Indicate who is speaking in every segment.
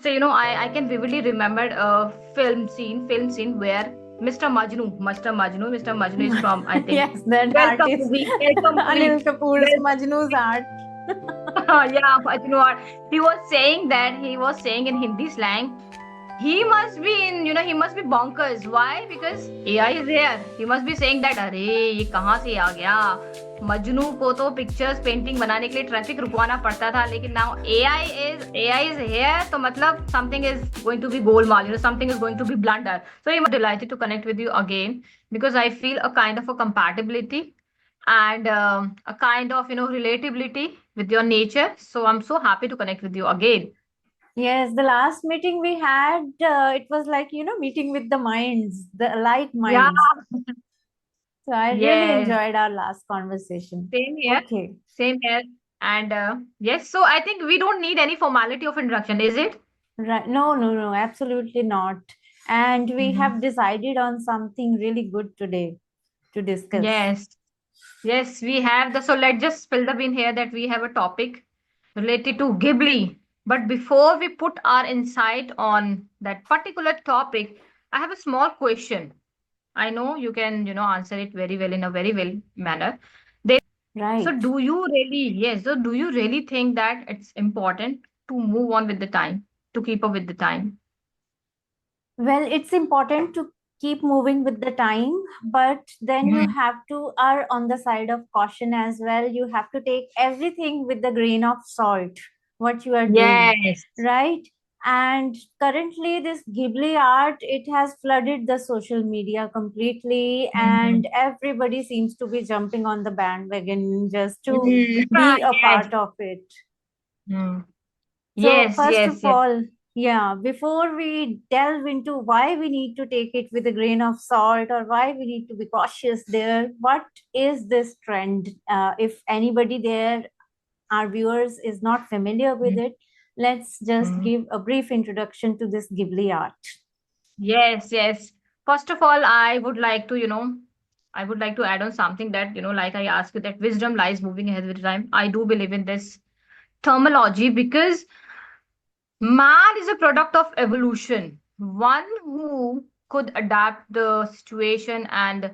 Speaker 1: I can vividly remember a film scene where Mr. Majnu is from, I think,
Speaker 2: Yes, that
Speaker 1: Welcome
Speaker 2: artist,
Speaker 1: movie, Welcome movie,
Speaker 2: Anil Kapoor's
Speaker 1: Welcome.
Speaker 2: Majnu's art.
Speaker 1: Yeah, but you know what? He was saying in Hindi slang, he must be he must be bonkers. Why? Because AI is here. He must be saying that, अरे ये कहाँ से आ गया? मजनू को तो pictures painting बनाने के लिए ट्रैफिक रुकवाना पड़ता था, लेकिन नाउ AI is here, तो मतलब something is going to be Golmaal, something is going to be blunder. So I'm delighted to connect with you again because I feel a kind of a compatibility and a kind of relatability with your nature. So I'm so happy to connect with you again.
Speaker 2: Yes, the last meeting we had, it was like, meeting with the minds, the alike
Speaker 1: Yeah.
Speaker 2: minds. So I really
Speaker 1: Yes.
Speaker 2: enjoyed our last conversation.
Speaker 1: Same here.
Speaker 2: Okay.
Speaker 1: Same here. And yes, so I think we don't need any formality of introduction, is it?
Speaker 2: Right. No, no, no, absolutely not. And we
Speaker 1: Mhm.
Speaker 2: have decided on something really good today to discuss.
Speaker 1: Yes. Yes, we have the. So let's just spill the bean here that we have a topic related to Ghibli. But before we put our insight on that particular topic, I have a small question. I know you can, answer it very well in a very well manner. So
Speaker 2: Right.
Speaker 1: do you really, yes, so do you really think that it's important to move on with the time, to keep up with the time?
Speaker 2: Well, it's important to keep moving with the time, but then you
Speaker 1: Mhm.
Speaker 2: have to err on the side of caution as well. You have to take everything with the grain of salt, what you are doing,
Speaker 1: Yes.
Speaker 2: right? And currently, this Ghibli art, it has flooded the social media completely, and
Speaker 1: Mhm.
Speaker 2: everybody seems to be jumping on the bandwagon just to
Speaker 1: Mm.
Speaker 2: be a
Speaker 1: Yes.
Speaker 2: part of it.
Speaker 1: Mm.
Speaker 2: So,
Speaker 1: Yes,
Speaker 2: first of
Speaker 1: yes, yes.
Speaker 2: all, yeah, before we delve into why we need to take it with a grain of salt or why we need to be cautious there, what is this trend? If anybody there, our viewers, is not familiar with
Speaker 1: Mm.
Speaker 2: it, let's just
Speaker 1: Mm.
Speaker 2: give a brief introduction to this Ghibli art.
Speaker 1: Yes, yes. First of all, I would like to add on something that, like I asked you, that wisdom lies moving ahead with time. I do believe in this terminology because man is a product of evolution, one who could adapt the situation and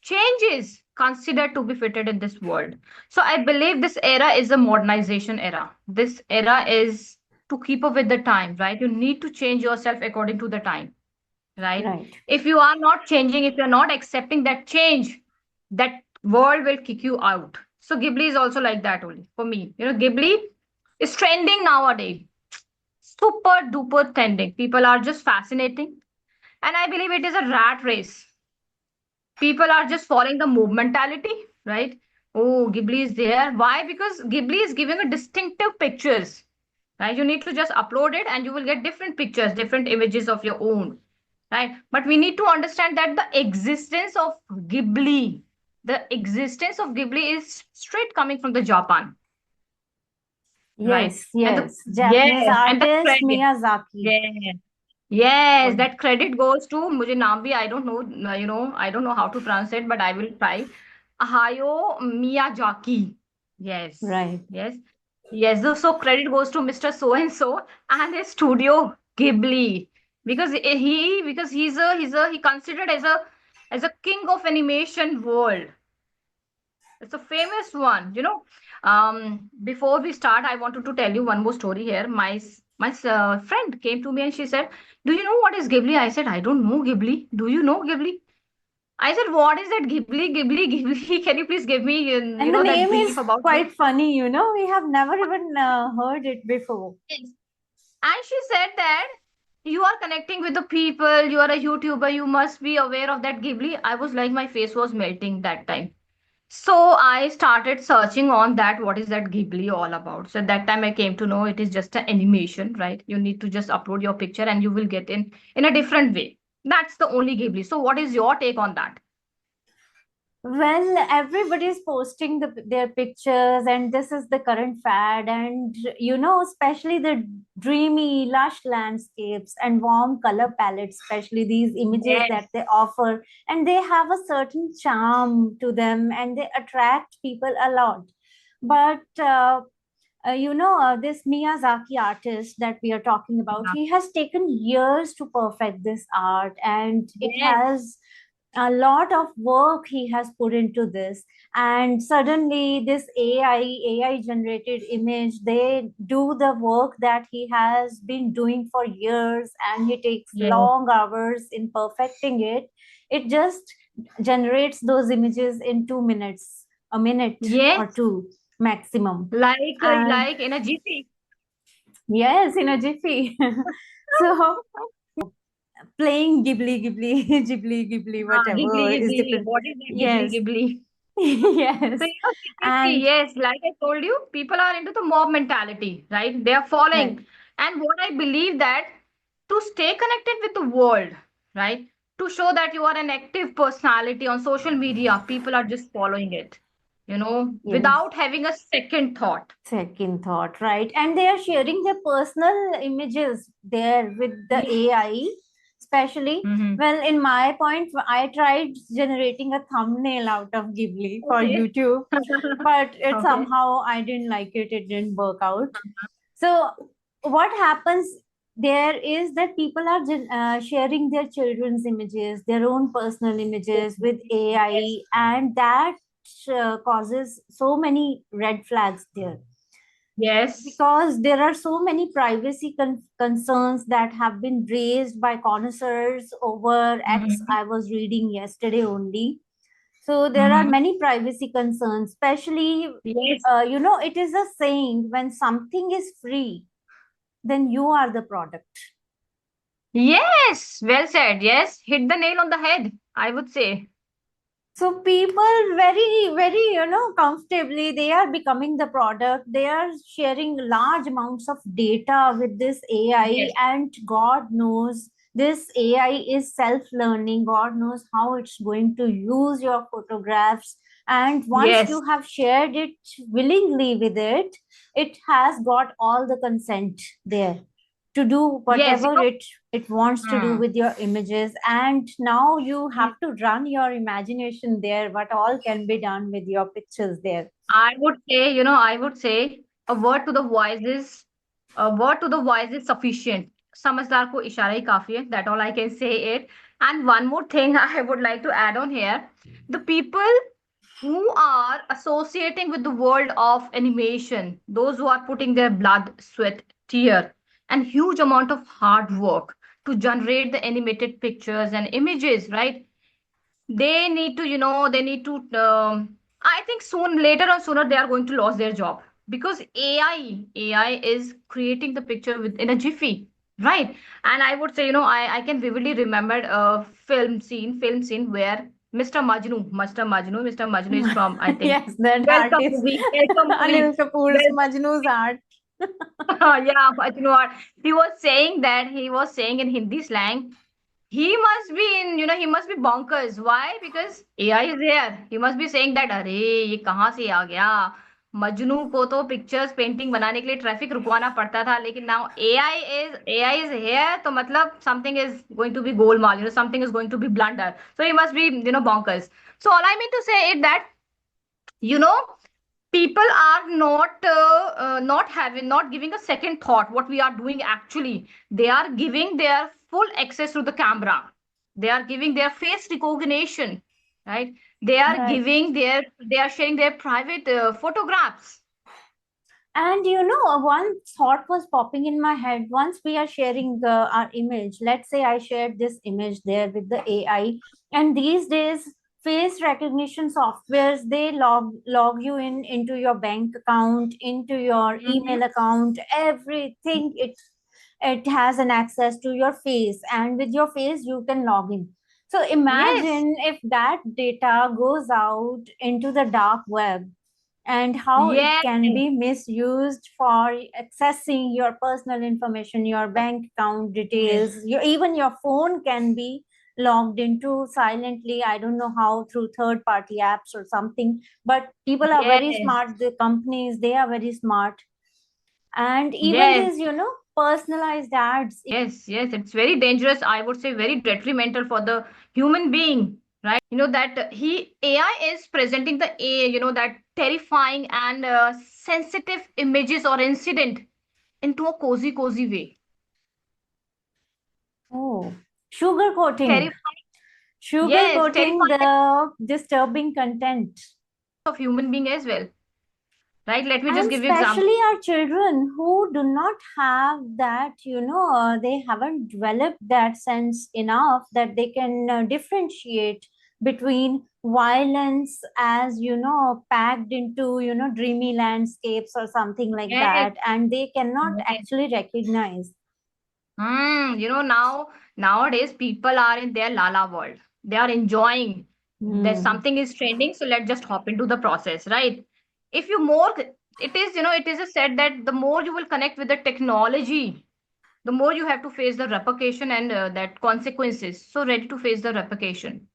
Speaker 1: changes considered to be fitted in this world. So I believe this era is a modernization era. This era is to keep up with the time, right? You need to change yourself according to the time, right?
Speaker 2: Right.
Speaker 1: If you are not changing, if you're not accepting that change, that world will kick you out. So Ghibli is also like that only for me. Ghibli is trending nowadays, super duper trending. People are just fascinating. And I believe it is a rat race. People are just following the mob mentality, right? Oh, Ghibli is there. Why? Because Ghibli is giving a distinctive pictures, right? You need to just upload it and you will get different pictures, different images of your own, right? But we need to understand that the existence of Ghibli is straight coming from the Japan, right?
Speaker 2: Yes,
Speaker 1: And the
Speaker 2: yes. Japanese
Speaker 1: yes, and the
Speaker 2: artist
Speaker 1: credit.
Speaker 2: Miyazaki.
Speaker 1: Yes. Yes,
Speaker 2: Oh,
Speaker 1: that credit goes to मुझे नाम भी I don't know, I don't know how to pronounce it, but I will try. Hayao Miyazaki. Yes,
Speaker 2: right.
Speaker 1: yes, yes. So credit goes to Mr. So and so and his studio Ghibli because he considered as a king of animation world. It's a famous one, Before we start, I wanted to tell you one more story here. My friend came to me and she said, "Do you know what is Ghibli?" I said, "I don't know Ghibli. Do you know Ghibli?" I said, "What is that Ghibli? Ghibli, Ghibli? Can you please give me,
Speaker 2: And the
Speaker 1: that
Speaker 2: name
Speaker 1: brief
Speaker 2: is
Speaker 1: about it?"
Speaker 2: quite funny, we have never even heard it before.
Speaker 1: Yes. And she said that you are connecting with the people. You are a YouTuber. You must be aware of that Ghibli. I was like, my face was melting that time. So I started searching on that. What is that Ghibli all about? So at that time I came to know it is just an animation, right? You need to just upload your picture and you will get in a different way. That's the only Ghibli. So what is your take on that?
Speaker 2: Well, everybody's posting their pictures, and this is the current fad. And especially the dreamy, lush landscapes and warm color palettes, especially these images that
Speaker 1: Yes.
Speaker 2: they offer, and they have a certain charm to them, and they attract people a lot. But this Miyazaki artist that we are talking about,
Speaker 1: Yeah.
Speaker 2: he has taken years to perfect this art, and it
Speaker 1: Yes.
Speaker 2: has a lot of work he has put into this. And suddenly, this AI generated image, they do the work that he has been doing for years, and he takes
Speaker 1: Yes.
Speaker 2: long hours in perfecting it. It just generates those images in 2 minutes, a minute or
Speaker 1: Yes.
Speaker 2: two maximum.
Speaker 1: Like
Speaker 2: And
Speaker 1: like in a jiffy.
Speaker 2: yes, in a jiffy. So playing Ghibli,
Speaker 1: Ghibli,
Speaker 2: whatever is
Speaker 1: Ghibli.
Speaker 2: different.
Speaker 1: What is that Ghibli,
Speaker 2: Yes,
Speaker 1: Ghibli? So,
Speaker 2: yes,
Speaker 1: seriously,
Speaker 2: and
Speaker 1: yes, like I told you, people are into the mob mentality, right? They are
Speaker 2: right.
Speaker 1: following. And what I believe that to stay connected with the world, right? To show that you are an active personality on social media, people are just following it,
Speaker 2: Yes,
Speaker 1: without having a second thought.
Speaker 2: second thought, right? And they are sharing their personal images there with the
Speaker 1: Yeah.
Speaker 2: AI, especially.
Speaker 1: Mm-hmm.
Speaker 2: Well, in my point, I tried generating a thumbnail out of Ghibli for
Speaker 1: Okay.
Speaker 2: YouTube, but it
Speaker 1: Okay.
Speaker 2: somehow I didn't like it. It didn't work out. So what happens there is that people are sharing their children's images, their own personal images with
Speaker 1: Yes.
Speaker 2: AI, and that causes so many red flags there,
Speaker 1: Yes.
Speaker 2: because there are so many privacy concerns that have been raised by connoisseurs over X.
Speaker 1: Mm-hmm.
Speaker 2: I was reading yesterday only. So there are
Speaker 1: Mm-hmm.
Speaker 2: many privacy concerns, especially,
Speaker 1: Yes.
Speaker 2: it is a saying, when something is free, then you are the product.
Speaker 1: Yes. Well said. Yes. Hit the nail on the head, I would say.
Speaker 2: So people very, comfortably, they are becoming the product. They are sharing large amounts of data with this AI,
Speaker 1: Yes.
Speaker 2: and God knows this AI is self-learning. God knows how it's going to use your photographs. And once
Speaker 1: Yes.
Speaker 2: you have shared it willingly with it, it has got all the consent there to do
Speaker 1: Yes.
Speaker 2: whatever it wants to do
Speaker 1: Hmm.
Speaker 2: with your images. And now you have
Speaker 1: Mm,
Speaker 2: to run your imagination there, what all can be done with your pictures there.
Speaker 1: I would say a word to the wise is a word to the wise is sufficient. समझदार को इशारा ही काफी है. That all I can say it. And one more thing I would like to add on here. The people who are associating with the world of animation, those who are putting their blood, sweat, tear, and huge amount of hard work to generate the animated pictures and images, right? They need to, they need to, I think soon, later or sooner, they are going to lose their job because AI is creating the picture within a jiffy, right? And I would say, I can vividly remember a film scene where Mr. Majnu is from, I think,
Speaker 2: Yes, that
Speaker 1: Welcome
Speaker 2: artist.
Speaker 1: movie, Welcome
Speaker 2: Anil
Speaker 1: movie.
Speaker 2: Kapoor's Majnu's art.
Speaker 1: Yeah, but you know what? He was saying in Hindi slang, he must be he must be bonkers. Why? Because AI is here. He must be saying that, अरे ये कहाँ से आ गया? मजनू को तो pictures painting बनाने के लिए ट्रैफिक रुकवाना पड़ता था, लेकिन नाउ AI is here, तो मतलब something is going to be Golmaal, something is going to be blunder. So he must be bonkers. So all I mean to say is that you know people are not giving a second thought what we are doing. Actually, they are giving their full access to the camera. They are giving their face recognition, right?
Speaker 2: Right.
Speaker 1: They are sharing their private photographs.
Speaker 2: And one thought was popping in my head. Once we are sharing our image, let's say I shared this image there with the AI, and these days, face recognition softwares, they log you into your bank account, into your
Speaker 1: Mhm.
Speaker 2: email account, everything. It has an access to your face, and with your face you can log in. So
Speaker 1: Yes.
Speaker 2: imagine if that data goes out into the dark web, and how it
Speaker 1: Yes.
Speaker 2: can be misused for accessing your personal information, your bank account
Speaker 1: Yes.
Speaker 2: details, even your phone can be logged into silently. I don't know how, through third party apps or something, but people are very
Speaker 1: Yes.
Speaker 2: smart. The companies, they are very smart. And even
Speaker 1: Yes.
Speaker 2: these, personalized ads.
Speaker 1: Yes, yes, it's very dangerous. I would say very detrimental for the human being, right? That AI is presenting the that terrifying and sensitive images or incident into a cozy way.
Speaker 2: Oh, sugarcoating.
Speaker 1: Terrifying, yes,
Speaker 2: Sugarcoating
Speaker 1: terrifying
Speaker 2: the disturbing content.
Speaker 1: of human being as well, right? Let me just
Speaker 2: And
Speaker 1: give you example.
Speaker 2: especially our children who do not have that, they haven't developed that sense enough that they can differentiate between violence as, packed into, dreamy landscapes or something like
Speaker 1: Yes,
Speaker 2: that. And they cannot
Speaker 1: yes.
Speaker 2: actually recognize.
Speaker 1: Nowadays people are in their lala world. They are enjoying that
Speaker 2: Hmm.
Speaker 1: something is trending, so let's just hop into the process, right? If you more, it is a said that the more you will connect with the technology, the more you have to face the repercussion and that consequences. So ready to face the repercussion.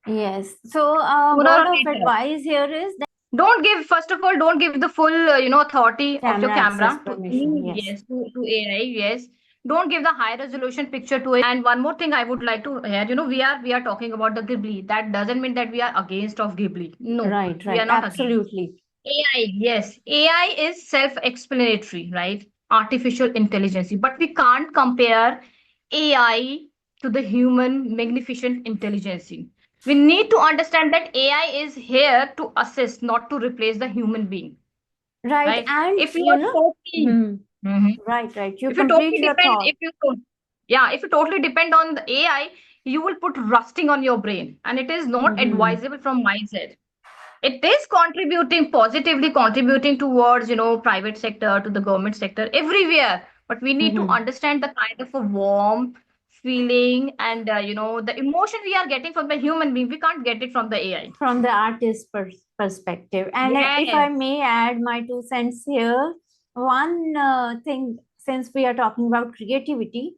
Speaker 2: Yes. So,
Speaker 1: Sooner or
Speaker 2: word of
Speaker 1: later.
Speaker 2: advice here is that
Speaker 1: Don't give, first of all, don't give the full, authority of your
Speaker 2: camera access
Speaker 1: camera to
Speaker 2: permission. Yes.
Speaker 1: yes, to AI, yes. Don't give the high resolution picture to it. And one more thing I would like to add, we are talking about the Ghibli. That doesn't mean that we are against of Ghibli. No,
Speaker 2: Right,
Speaker 1: we are
Speaker 2: right.
Speaker 1: not against.
Speaker 2: Absolutely.
Speaker 1: AI, yes. AI is self-explanatory, right? Artificial intelligence. But we can't compare AI to the human magnificent intelligence. We need to understand that AI is here to assist, not to replace the human being,
Speaker 2: Right.
Speaker 1: right?
Speaker 2: And,
Speaker 1: If you are totally,
Speaker 2: hmm,
Speaker 1: Mhm.
Speaker 2: right, right. You
Speaker 1: If you
Speaker 2: complete
Speaker 1: totally
Speaker 2: your
Speaker 1: depend,
Speaker 2: thought.
Speaker 1: if you totally depend on the AI, you will put rusting on your brain, and it is not
Speaker 2: Hmm.
Speaker 1: advisable from my side. It is contributing positively, contributing towards private sector to the government sector everywhere. But we need to
Speaker 2: Hmm.
Speaker 1: understand the kind of a warm feeling and the emotion we are getting from the human being. We can't get it from the AI.
Speaker 2: From the artist perspective. And if I
Speaker 1: Yes.
Speaker 2: may add my 2 cents here, one thing, since we are talking about creativity,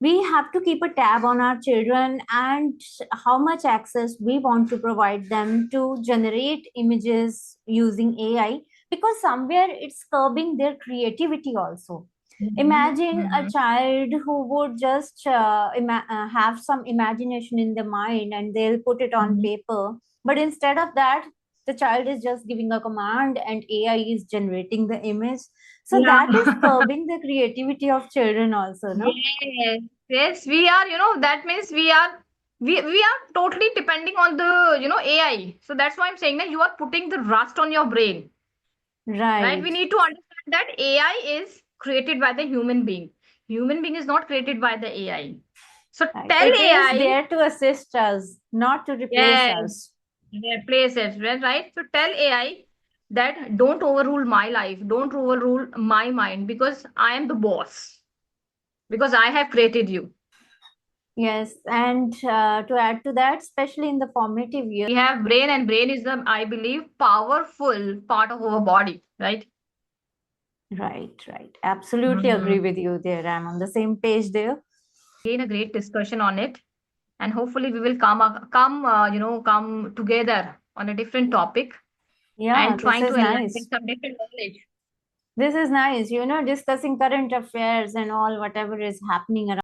Speaker 2: we have to keep a tab on our children and how much access we want to provide them to generate images using AI, because somewhere it's curbing their creativity also.
Speaker 1: Mhm,
Speaker 2: Imagine a
Speaker 1: mhm.
Speaker 2: child who would just have some imagination in their mind and they'll put it on
Speaker 1: Mhm.
Speaker 2: paper, but instead of that, the child is just giving a command and AI is generating the image. So
Speaker 1: Yeah.
Speaker 2: that is curbing the creativity of children also, no?
Speaker 1: Yes, yes, we are, that means we are totally depending on the, AI. So that's why I'm saying that you are putting the rust on your brain, right? We
Speaker 2: Right.
Speaker 1: need to understand that AI is created by the human being. Human being is not created by the AI. So
Speaker 2: Right.
Speaker 1: tell
Speaker 2: It is
Speaker 1: AI,
Speaker 2: there to assist us, not to replace
Speaker 1: yes,
Speaker 2: us.
Speaker 1: replace it, right? So tell AI that don't overrule my life, don't overrule my mind because I am the boss, because I have created you.
Speaker 2: Yes, and to add to that, especially in the formative years.
Speaker 1: We have brain, and brain is the, I believe, powerful part of our body, right?
Speaker 2: Right, right. Absolutely agree
Speaker 1: Mhm.
Speaker 2: with you there. I'm on the same page there.
Speaker 1: Again, a great discussion on it, and hopefully we will come together on a different topic
Speaker 2: Yeah,
Speaker 1: and
Speaker 2: this
Speaker 1: trying to
Speaker 2: is
Speaker 1: enlighten
Speaker 2: nice.
Speaker 1: some different knowledge.
Speaker 2: This is nice, discussing current affairs and all whatever is happening around.